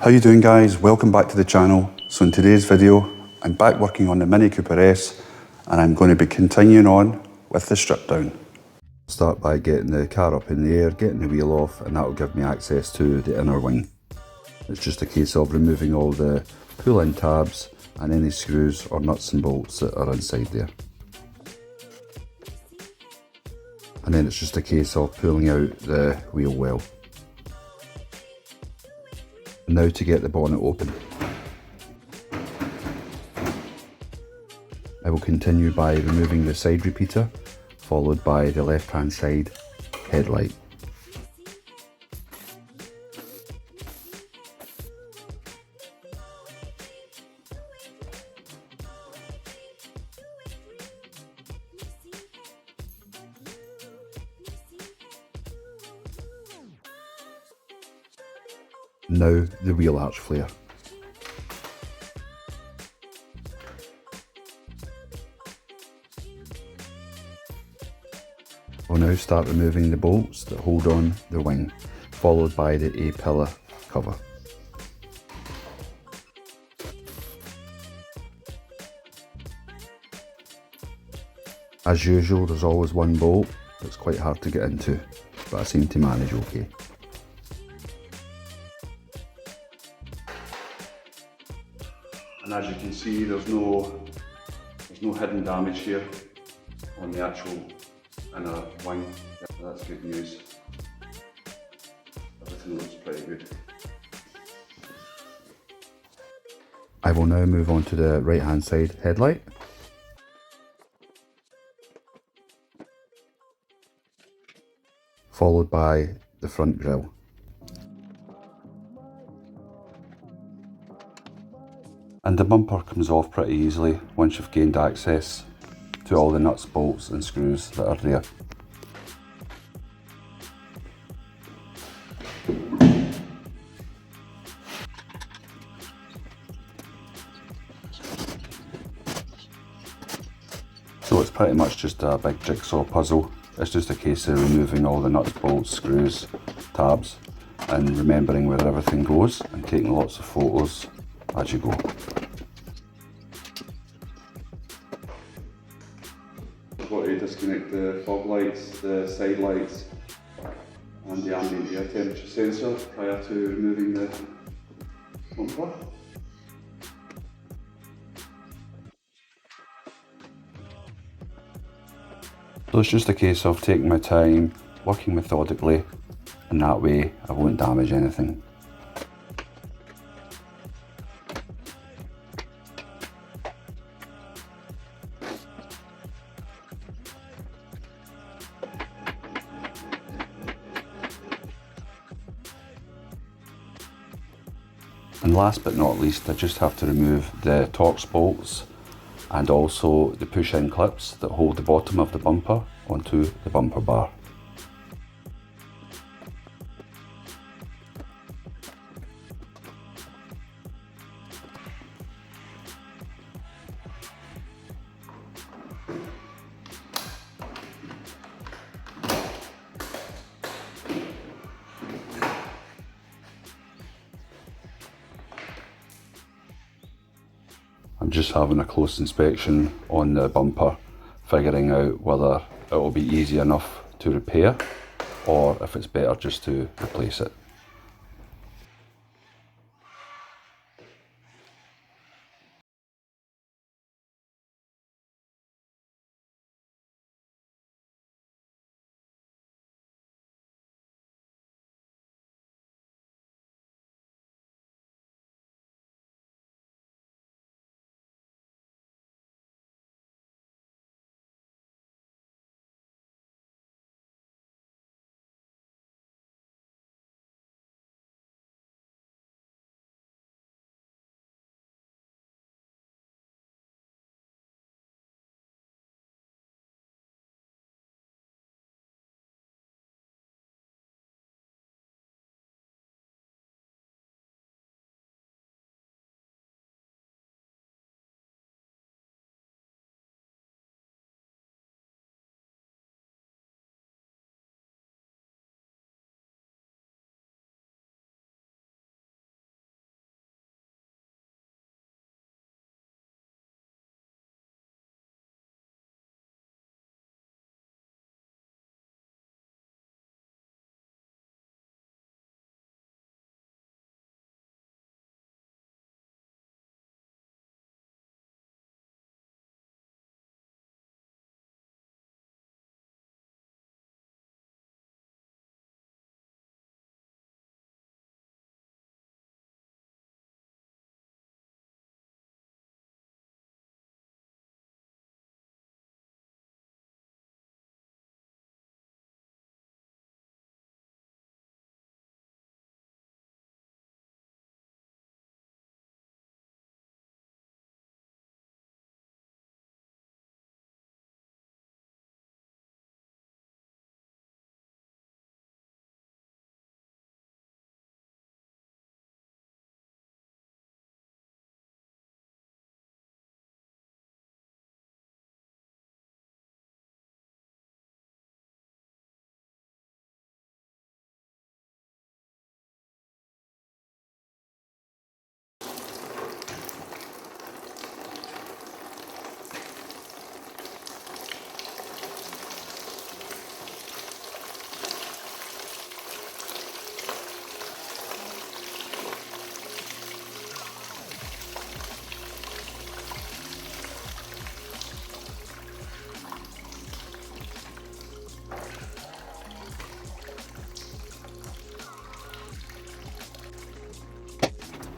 How you doing, guys? Welcome back to the channel. So in today's video, I'm back working on the Mini Cooper S and I'm going to be continuing on with the strip down. Start by getting the car up in the air, getting the wheel off, and that will give me access to the inner wing. It's just a case of removing all the pull-in tabs and any screws or nuts and bolts that are inside there. And then it's just a case of pulling out the wheel well. Now to get the bonnet open. I will continue by removing the side repeater, followed by the left hand side headlight. Now the wheel arch flare. We'll now start removing the bolts that hold on the wing, followed by the A-pillar cover. As usual, there's always one bolt that's quite hard to get into, but I seem to manage okay. And as you can see, there's no hidden damage here on the actual inner wing. That's good news. Everything looks pretty good. I will now move on to the right hand side headlight. Followed by the front grille. And the bumper comes off pretty easily once you've gained access to all the nuts, bolts and screws that are there. So it's pretty much just a big jigsaw puzzle. It's just a case of removing all the nuts, bolts, screws, tabs and remembering where everything goes and taking lots of photos as you go. I've got to disconnect the fog lights, the side lights and the ambient air temperature sensor prior to removing the bumper. So it's just a case of taking my time, working methodically, and that way I won't damage anything. And last but not least, I just have to remove the Torx bolts and also the push-in clips that hold the bottom of the bumper onto the bumper bar. I'm just having a close inspection on the bumper, figuring out whether it will be easy enough to repair or if it's better just to replace it.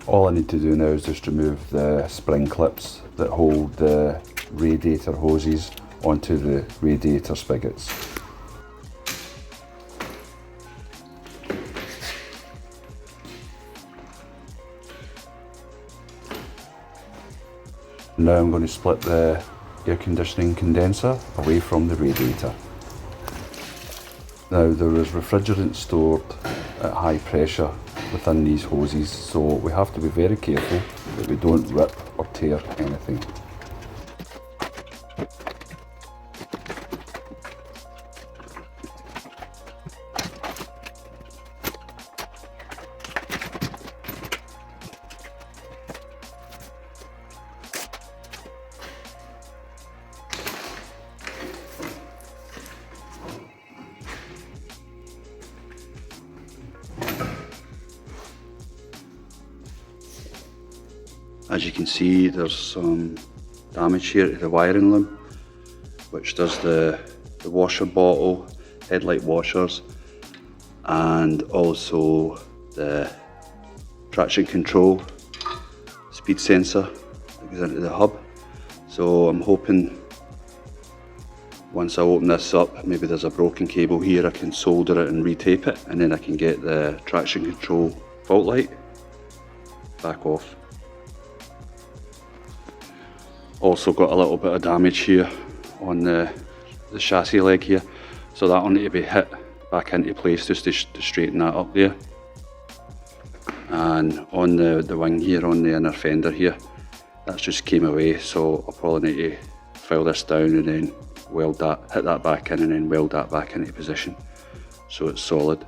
All I need to do now is just remove the spring clips that hold the radiator hoses onto the radiator spigots. Now I'm going to split the air conditioning condenser away from the radiator. Now there is refrigerant stored at high pressure within these hoses, so we have to be very careful that we don't rip or tear anything. As you can see, there's some damage here to the wiring loom, which does the washer bottle, headlight washers, and also the traction control speed sensor that goes into the hub. So I'm hoping once I open this up, maybe there's a broken cable here, I can solder it and retape it, and then I can get the traction control fault light back off. Also got a little bit of damage here on the chassis leg here, so that'll need to be hit back into place just to straighten that up there. And on the wing here, on the inner fender here, that's just came away, so I'll probably need to file this down and then weld that, hit that back in and then weld that back into position so it's solid.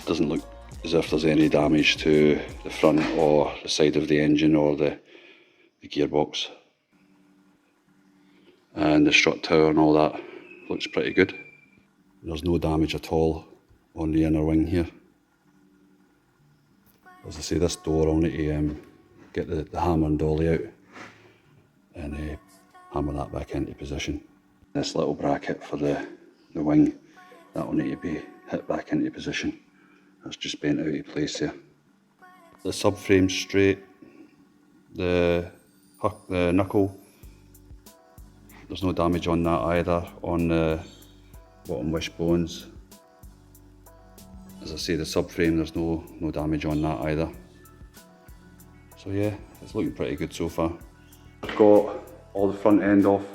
Doesn't look as if there's any damage to the front or the side of the engine or the gearbox. And the strut tower and all that looks pretty good. There's no damage at all on the inner wing here. As I say, this door I'll need to get the hammer and dolly out and hammer that back into position. This little bracket for the wing, that will need to be hit back into position. That's just bent out of place there. The subframe's straight, the knuckle, there's no damage on that either, on the bottom wishbones. As I say, the subframe, there's no damage on that either. So yeah, it's looking pretty good so far. I've got all the front end off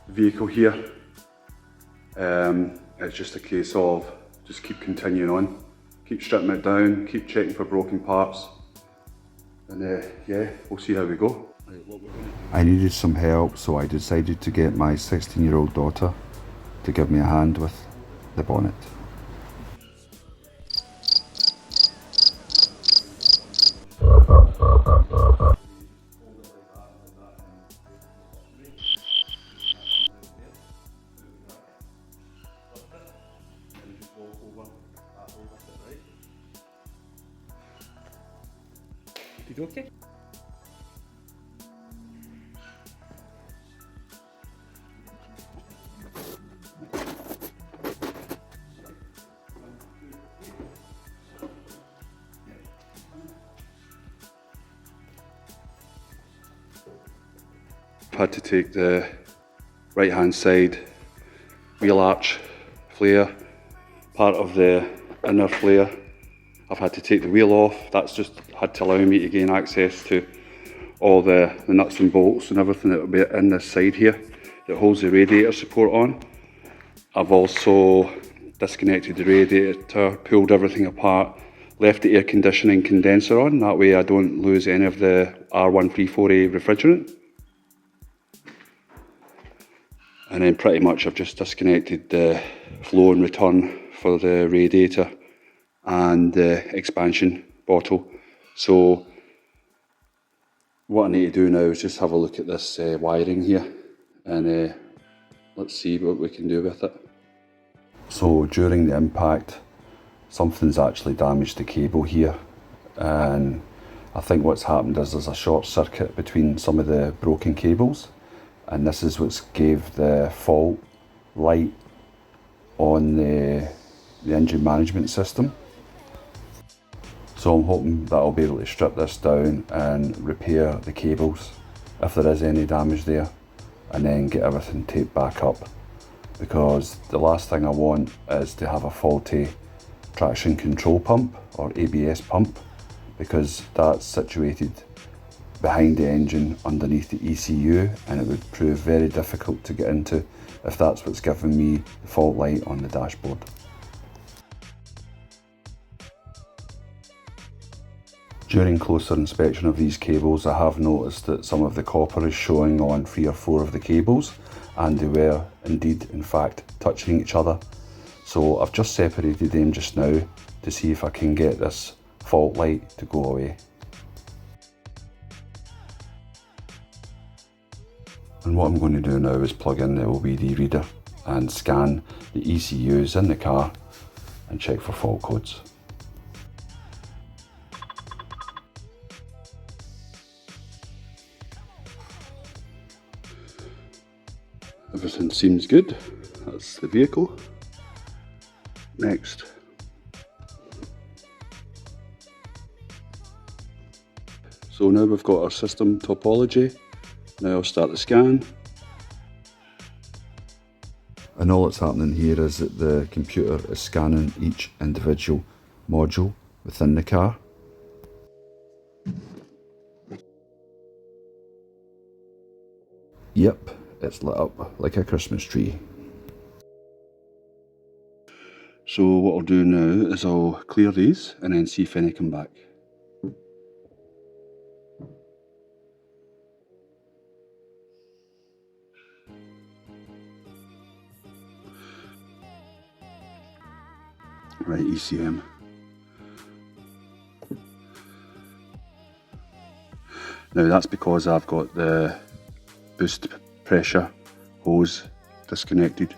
the vehicle here. It's just a case of just keep continuing on, keep stripping it down, keep checking for broken parts, and yeah, we'll see how we go. I needed some help, so I decided to get my 16-year-old daughter to give me a hand with the bonnet. Okay. I've had to take the right hand side wheel arch flare, part of the inner flare. I've had to take the wheel off. That's just had to allow me to gain access to all the nuts and bolts and everything that will be in this side here that holds the radiator support on. I've also disconnected the radiator, pulled everything apart, left the air conditioning condenser on, that way I don't lose any of the R134A refrigerant. And then pretty much I've just disconnected the flow and return for the radiator and the expansion bottle. So what I need to do now is just have a look at this wiring here and let's see what we can do with it. So during the impact, something's actually damaged the cable here, and I think what's happened is there's a short circuit between some of the broken cables, and this is what's gave the fault light on the engine management system. So I'm hoping that I'll be able to strip this down and repair the cables if there is any damage there, and then get everything taped back up, because the last thing I want is to have a faulty traction control pump or ABS pump, because that's situated behind the engine underneath the ECU, and it would prove very difficult to get into if that's what's giving me the fault light on the dashboard. During closer inspection of these cables, I have noticed that some of the copper is showing on 3 or 4 of the cables, and they were indeed, in fact, touching each other. So I've just separated them just now to see if I can get this fault light to go away. And what I'm going to do now is plug in the OBD reader and scan the ECUs in the car and check for fault codes. Everything seems good. That's the vehicle. Next. So now we've got our system topology. Now I'll start the scan. And all that's happening here is that the computer is scanning each individual module within the car. Yep, it's lit up like a Christmas tree. So what I'll do now is I'll clear these and then see if any come back. Right, ECM. Now that's because I've got the boost pressure hose disconnected,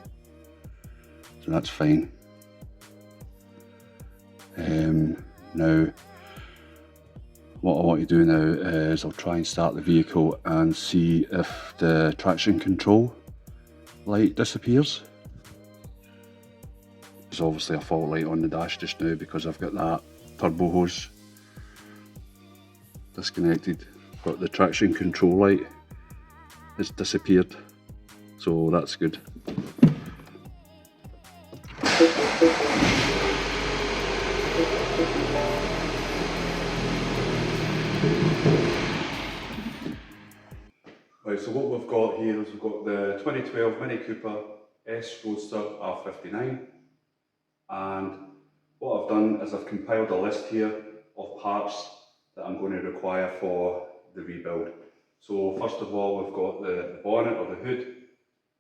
so that's fine. Now what I want to do now is I'll try and start the vehicle and see if the traction control light disappears. There's obviously a fault light on the dash just now because I've got that turbo hose disconnected, but the traction control light has disappeared, so that's good. Right, so what we've got here is we've got the 2012 Mini Cooper S Roadster R59, and what I've done is I've compiled a list here of parts that I'm going to require for the rebuild. So first of all, we've got the bonnet or the hood,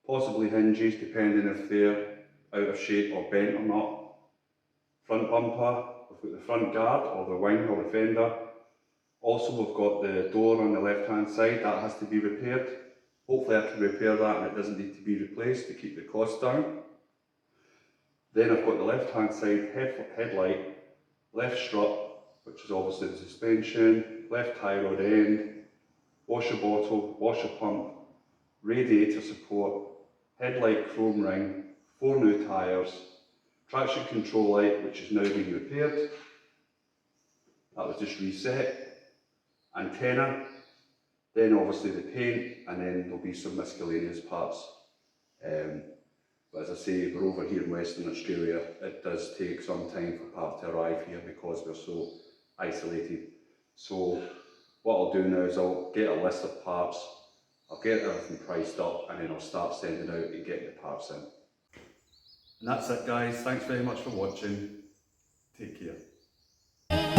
possibly hinges depending if they're out of shape or bent or not. Front bumper, we've got the front guard or the wing or the fender. Also we've got the door on the left hand side, that has to be repaired. Hopefully I can repair that and it doesn't need to be replaced to keep the cost down. Then I've got the left hand side headlight, left strut, which is obviously the suspension, left tie rod end, washer bottle, washer pump, radiator support, headlight chrome ring, 4 new tyres, traction control light which is now being repaired, that was just reset, antenna, then obviously the paint, and then there'll be some miscellaneous parts. But as I say, we're over here in Western Australia, it does take some time for parts to arrive here because we're so isolated. So what I'll do now is I'll get a list of parts, I'll get everything priced up, and then I'll start sending out and getting the parts in. And that's it guys, thanks very much for watching, take care.